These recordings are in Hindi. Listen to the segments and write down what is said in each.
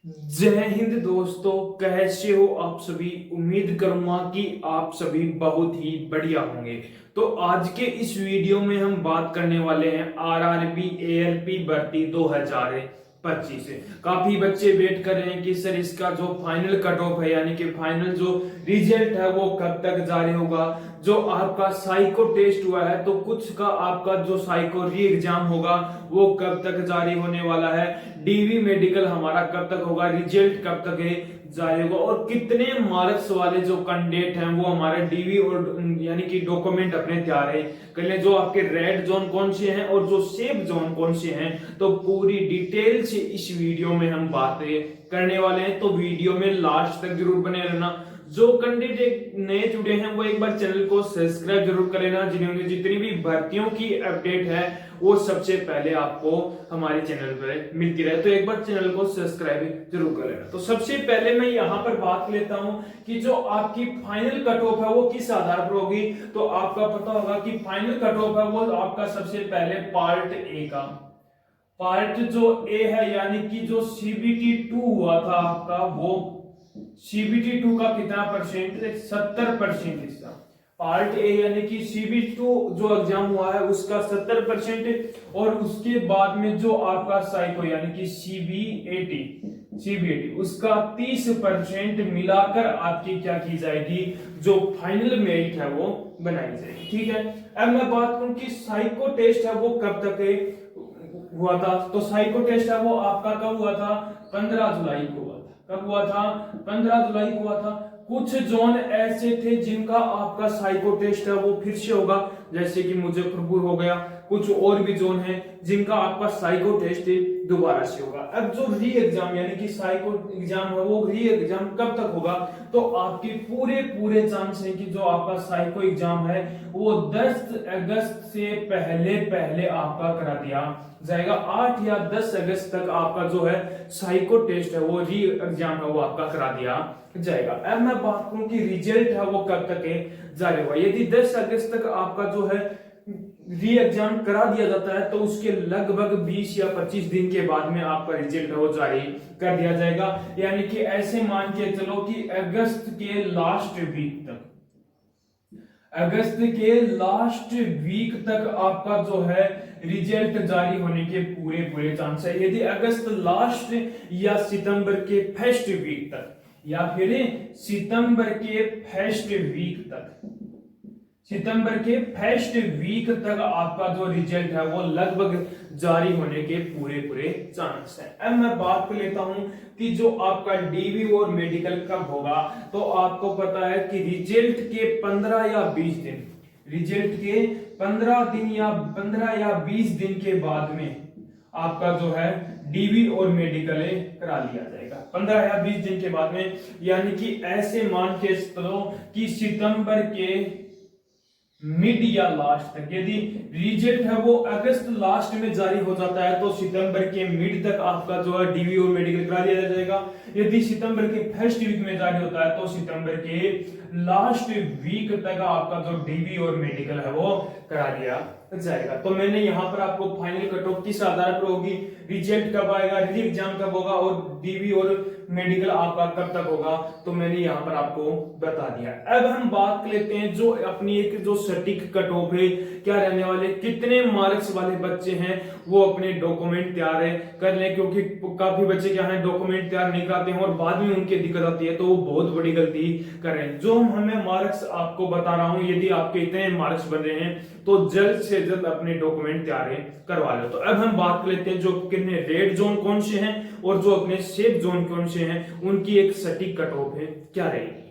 जय हिंद दोस्तों, कैसे हो आप सभी। उम्मीद करूंगा कि आप सभी बहुत ही बढ़िया होंगे। तो आज के इस वीडियो में हम बात करने वाले हैं आरआरबी एएलपी भर्ती 2025 से। काफी बच्चे वेट कर रहे हैं कि सर इसका जो फाइनल कट ऑफ है यानी कि फाइनल जो रिजल्ट है वो कब तक जारी होगा। जो आपका साइको टेस्ट हुआ है तो कुछ का आपका जो साइको री एग्जाम होगा वो कब तक जारी होने वाला है। डीवी मेडिकल हमारा कब तक होगा, रिजल्ट कब तक है जारी होगा, और कितने मार्क्स वाले जो कैंडिडेट हैं वो हमारे डीवी और यानी कि डॉक्यूमेंट अपने तैयार है कर लें। जो आपके रेड जोन कौन से हैं और जो सेफ जोन कौन से हैं, तो पूरी डिटेल से इस वीडियो में हम बातें करने वाले हैं। तो वीडियो में लास्ट तक जरूर बने रहना। जो कैंडिडेट नए जुड़े हैं वो एक बार चैनल को सब्सक्राइब जरूर कर लेना, जिन्हें जितनी भी भर्तियों की अपडेट है वो सबसे पहले आपको हमारे चैनल पर मिलती रहे। तो एक बार चैनल को सब्सक्राइब जरूर कर लेना। तो सबसे पहले मैं यहाँ पर बात लेता हूँ कि जो आपकी फाइनल कट ऑफ है वो किस आधार पर होगी। तो आपका पता होगा कि फाइनल कट ऑफ है वो आपका सबसे पहले पार्ट ए का, पार्ट जो ए है यानी कि जो सीबीटी 2 हुआ था आपका, वो सीबीटी 2 का कितना परसेंट, 70% हिस्सा। पार्ट ए यानी कि सीबीटी 2 जो एग्जाम हुआ है उसका 70%, और उसके बाद में जो आपका साइको यानी कि सीबीएटी उसका 30% मिलाकर आपकी क्या की जाएगी, जो फाइनल मेरिट है वो बनाई जाएगी। ठीक है, अब मैं बात करूं कि साइको टेस्ट है वो कब तक हुआ था। तो साइको टेस्ट है वो आपका कब हुआ था, 15 जुलाई को हुआ था। कब हुआ था, 15 जुलाई को हुआ था। कुछ जोन ऐसे थे जिनका आपका साइको टेस्ट है वो फिर से होगा, जैसे कि मुजफ्फरपुर हो गया। कुछ और भी जोन है जिनका आपका साइको टेस्ट दोबारा से होगा। अब जो री एग्जाम यानी कि साइको एग्जाम है वो री एग्जाम कब तक होगा, तो आपके पूरे पूरे चांस है कि जो आपका साइको एग्जाम है वो 10 अगस्त से पहले पहले आपका करा दिया जाएगा। 8 या 10 अगस्त तक आपका जो है साइको टेस्ट है वो री एग्जाम है वो आपका करा दिया जाएगा। अब मैं बात करूं कि रिजल्ट है वो कब तक जारी होगा। यदि 10 अगस्त तक आपका जो है री एग्जाम करा दिया जाता है तो उसके लगभग 20 या 25 दिन के बाद में आपका रिजल्ट है वो जारी कर दिया जाएगा। यानी कि ऐसे मान के चलो कि अगस्त के लास्ट वीक तक, अगस्त के लास्ट वीक तक आपका जो है रिजल्ट जारी होने के पूरे पूरे चांस है। यदि अगस्त लास्ट या सितंबर के फर्स्ट वीक तक, या फिर सितंबर के फर्स्ट वीक तक, सितंबर के फर्स्ट वीक तक आपका जो रिजल्ट है वो लगभग जारी होने के पूरे पूरे चांस है। अब मैं बात कर लेता हूं कि जो आपका डीवी और मेडिकल कब होगा। तो आपको पता है कि रिजल्ट के 15 या 20 दिन, रिजल्ट के 15 दिन या 15 या 20 दिन के बाद में आपका जो है डीवी और मेडिकल करा लिया जाएगा। 15 या 20 दिन के बाद में, यानी कि ऐसे मान के चलो कि सितंबर के मिड या लास्ट तक। यदि रिजल्ट है वो अगस्त लास्ट में जारी हो जाता है तो सितंबर के मिड तक आपका जो है डीवी और मेडिकल करा दिया जाएगा। यदि सितंबर के फर्स्ट वीक में जारी होता है तो सितंबर के लास्ट वीक तक आपका जो डीवी और मेडिकल है वो करा दिया जाएगा। तो मैंने यहाँ पर आपको फाइनल कट ऑफ किस आधार पर होगी, रिजल्ट कब आएगा, री एग्जाम कब होगा और डीवी और मेडिकल आपका कब तक होगा, तो मैंने यहाँ पर आपको बता दिया। अब हम बात कर लेते हैं जो अपनी एक जो सटीक कट ऑफ है क्या रहने वाले, कितने मार्क्स वाले बच्चे हैं वो अपने डॉक्यूमेंट तैयार है कर लें, क्योंकि काफी बच्चे क्या है डॉक्यूमेंट तैयार नहीं कराते हैं और बाद में उनकी दिक्कत आती है तो वो बहुत बड़ी गलती कर रहे हैं। जो हमें मार्क्स आपको बता रहा हूं, यदि आपके इतने मार्क्स बन रहे हैं तो जल्द से जल्द अपने डॉक्यूमेंट तैयार करवा लो। तो अब हम बात कर लेते हैं जो कितने रेड जोन कौन से हैं और जो अपने सेफ जोन कौन से हैं, उनकी एक सटीक कट ऑफ है क्या रहेगी।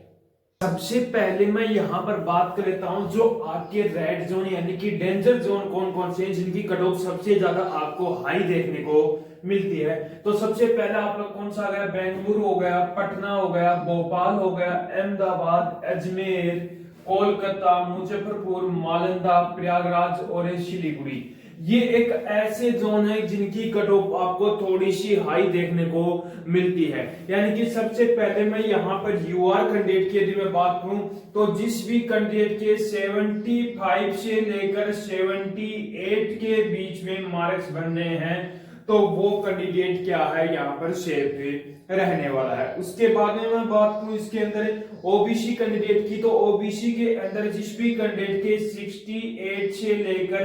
सबसे पहले मैं यहां पर बात कर लेता हूं जो आपके रेड जोन यानी कि डेंजर जोन कौन कौन से हैं जिनकी कट ऑफ सबसे ज्यादा आपको हाई देखने को मिलती है। तो सबसे पहला आप लोग कौन सा आ गया, बेंगलुरु हो गया, पटना हो गया, भोपाल हो गया, अहमदाबाद, अजमेर, कोलकाता, मुजफ्फरपुर, नालंदा, प्रयागराज और सिलीगुड़ी। ये एक ऐसे जोन है जिनकी कट ऑफ आपको थोड़ी सी हाई देखने को मिलती है। यानी कि सबसे पहले मैं यहाँ पर यूआर कैंडिडेट की यदि मैं बात करूं तो जिस भी कैंडिडेट के 75 से लेकर 78 के बीच में मार्क्स बनने हैं तो वो कैंडिडेट क्या है यहाँ पर सेफ रहने वाला है। उसके बाद में मैं बात करूं इसके अंदर ओबीसी कैंडिडेट की, तो ओबीसी के अंदर जिस भी कैंडिडेट के 68 से लेकर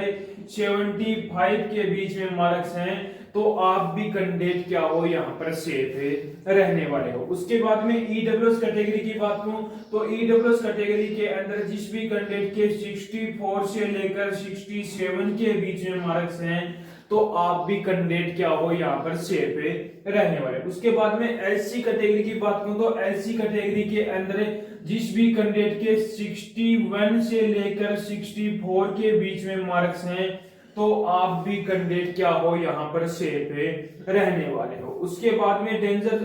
75 के बीच में मार्क्स हैं तो आप भी कैंडिडेट क्या हो यहाँ पर सेफ रहने वाले हो। उसके बाद में ईडब्ल्यूएस कैटेगरी की बात करूं तो ईडब्ल्यूएस कैटेगरी के अंदर जिस भी कैंडिडेट के 64 से लेकर 67 के बीच में मार्क्स हैं तो आप भी कैंडिडेट क्या हो यहाँ पर सेफ रहने वाले। उसके बाद में एससी कैटेगरी की बात करूं तो एससी कैटेगरी के अंदर जिस भी कैंडिडेट के 61 से लेकर 64 के बीच में मार्क्स हैं तो आप भी कैंडिडेट क्या हो यहाँ पर सेफ रहने वाले हो। उसके बाद में डेंजर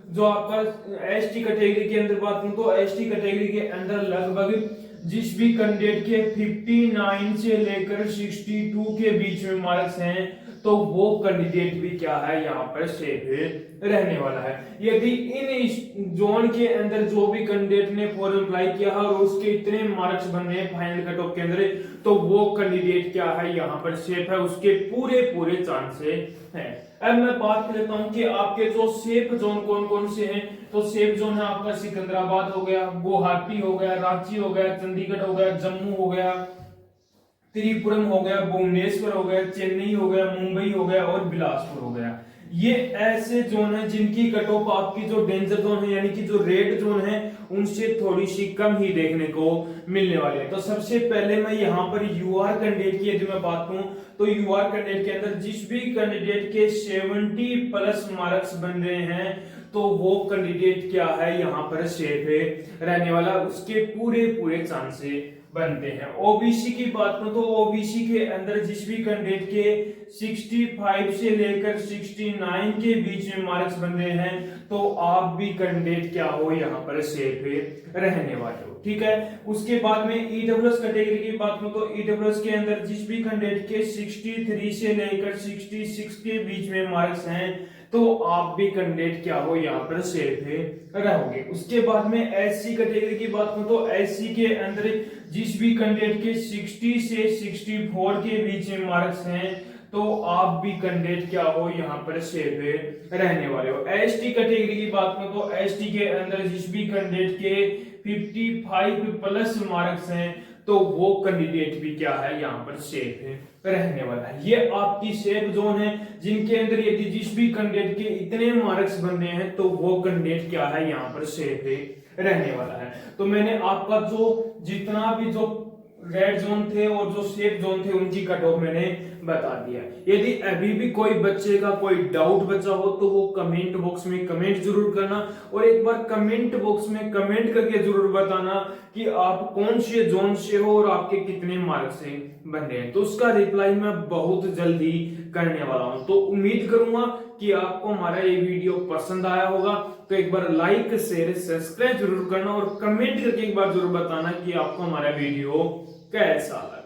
जो आपका एसटी कैटेगरी के अंदर बात करूं तो एसटी कैटेगरी के अंदर लगभग जिस भी कैंडिडेट के 59 से लेकर 62 के बीच में मार्क्स हैं तो वो कैंडिडेट भी क्या है यहाँ पर सेफ रहने वाला है। यदि इन जोन के अंदर जो भी कैंडिडेट ने फॉर्म अप्लाई किया है और उसके इतने मार्क्स बने हैं फाइनल कट ऑफ के अंदर तो वो कैंडिडेट क्या है यहाँ पर सेफ है, उसके पूरे पूरे चांसेस हैं। अब मैं बात कर लेता हूं कि आपके जो सेफ जोन कौन कौन से हैं। तो सेफ जोन है आपका सिकंदराबाद हो गया, गुवाहाटी हो गया, रांची हो गया, चंडीगढ़ हो गया, जम्मू हो गया, त्रिपुरम हो गया, भुवनेश्वर हो गया, चेन्नई हो गया, मुंबई हो गया और बिलासपुर हो गया। ये ऐसे जोन है जिनकी कट ऑफ आपकी जो डेंजर जोन है यानी कि जो रेड जोन है उनसे थोड़ी सी कम ही देखने को मिलने वाली है। तो सबसे पहले मैं यहाँ पर यूआर कैंडिडेट की यदि मैं बात करूं तो यूआर कैंडिडेट के अंदर जिस भी कैंडिडेट के 70 प्लस मार्क्स बन रहे हैं तो वो कैंडिडेट क्या है यहाँ पर सेफ रहने वाला, उसके पूरे पूरे चांसेस बनते हैं। ओबीसी की बात करूं तो ओबीसी के अंदर जिस भी कैंडिडेट के 65 से लेकर 69 के बीच में मार्क्स बन रहे हैं तो आप भी कैंडिडेट क्या हो यहाँ पर सेफ रहने वाले हो, ठीक है। उसके बाद में ईडब्ल्यूएस कैटेगरी की बात करूं तो ईडब्ल्यूएस के अंदर जिस भी कैंडिडेट के 63 से लेकर 66 के बीच में मार्क्स हैं तो आप भी कैंडिडेट क्या हो यहाँ पर सेफ रहोगे। उसके बाद में एससी कैटेगरी की बात करूं तो एससी के अंदर जिस भी कैंडिडेट के 60 से 64 के बीच में मार्क्स हैं तो आप भी कैंडिडेट क्या हो यहाँ पर सेफ रहने वाले हो। एसटी कैटेगरी की बात करूं तो एसटी के अंदर जिस भी कैंडिडेट के 55 प्लस मार्क्स हैं तो वो कैंडिडेट भी क्या है यहाँ पर सेफ रहने वाला है। ये आपकी सेफ जोन है जिनके अंदर यदि जिस भी कैंडिडेट के इतने मार्क्स बन रहे हैं तो वो कैंडिडेट क्या है यहाँ पर सेफ रहने वाला है। तो मैंने आपका जो जितना भी जो रेड जोन थे और जो सेफ जोन थे उनकी कट ऑफ मैंने बता दिया। यदि अभी भी कोई बच्चे का कोई डाउट बचा हो तो वो कमेंट बॉक्स में कमेंट जरूर करना और एक बार कमेंट बॉक्स में कमेंट करके जरूर बताना कि आप कौन से जोन से हो और आपके कितने मार्क्स से बन रहे हैं, तो उसका रिप्लाई मैं बहुत जल्दी करने वाला हूं। तो उम्मीद करूंगा कि आपको हमारा ये वीडियो पसंद आया होगा। तो एक बार लाइक शेयर सब्सक्राइब जरूर करना और कमेंट करके एक बार जरूर बताना कि आपको हमारा वीडियो कैसा लगा।